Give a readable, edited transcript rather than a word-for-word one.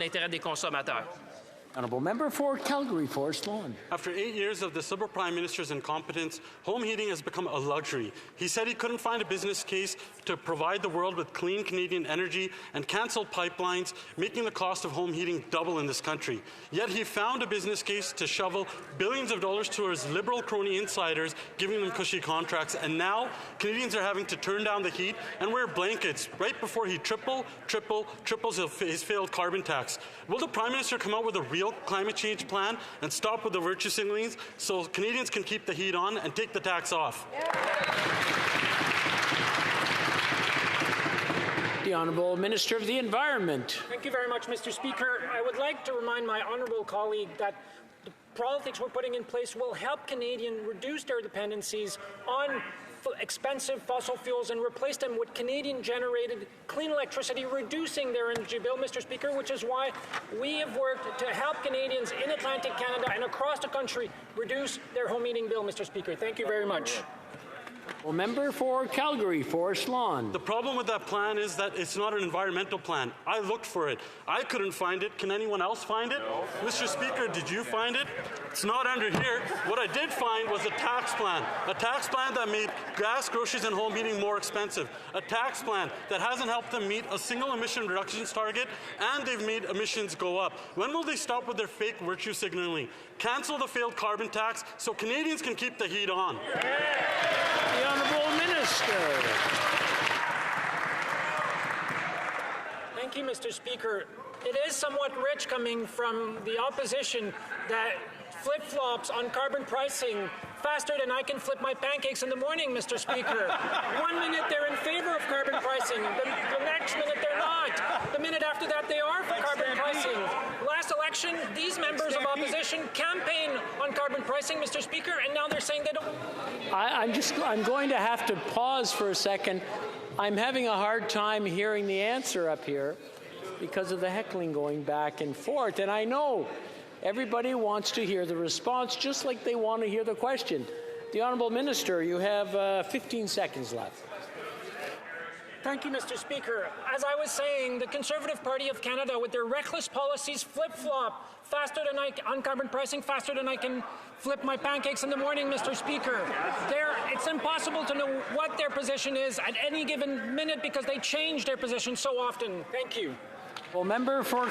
l'intérêt des consommateurs. Honourable member for Calgary Forest Lawn. After 8 years of this Liberal Prime Minister's incompetence, home heating has become a luxury. He said he couldn't find a business case to provide the world with clean Canadian energy and cancelled pipelines, making the cost of home heating double in this country. Yet he found a business case to shovel billions of dollars to his Liberal crony insiders, giving them cushy contracts. And now Canadians are having to turn down the heat and wear blankets right before he triples his failed carbon tax. Will the Prime Minister come out with a real climate change plan and stop with the virtue signalings so Canadians can keep the heat on and take the tax off? The Honourable Minister of the Environment. Thank you very much, Mr. Speaker. I would like to remind my honourable colleague that the politics we're putting in place will help Canadians reduce their dependencies on expensive fossil fuels and replace them with Canadian-generated clean electricity, reducing their energy bill, Mr. Speaker, which is why we have worked to help Canadians in Atlantic Canada and across the country reduce their home heating bill, Mr. Speaker. Thank you very much. Well, member for Calgary Forest Lawn. The problem with that plan is that it's not an environmental plan. I looked for it. I couldn't find it. Can anyone else find it? No. Mr. Speaker, did you find it? It's not under here. What I did find was a tax plan that made gas, groceries, and home heating more expensive. A tax plan that hasn't helped them meet a single emission reductions target, and they've made emissions go up. When will they stop with their fake virtue signaling? Cancel the failed carbon tax so Canadians can keep the heat on. The Honourable Minister. Thank you, Mr. Speaker. It is somewhat rich coming from the opposition that flip-flops on carbon pricing faster than I can flip my pancakes in the morning, Mr. Speaker. 1 minute they're in favor of carbon pricing, the next minute they're not. The minute after that they are for carbon pricing. Last election, these members of opposition campaigned on carbon pricing, Mr. Speaker, and now they're saying they don't. I'm going to have to pause for a second. I'm having a hard time hearing the answer up here because of the heckling going back and forth, and I know everybody wants to hear the response just like they want to hear the question. The Honourable Minister, you have 15 seconds left. Thank you, Mr. Speaker. As I was saying, the Conservative Party of Canada, with their reckless policies, flip-flop on carbon pricing faster than I can flip my pancakes in the morning, Mr. Speaker. It's impossible to know what their position is at any given minute because they change their position so often. Thank you. Well, member for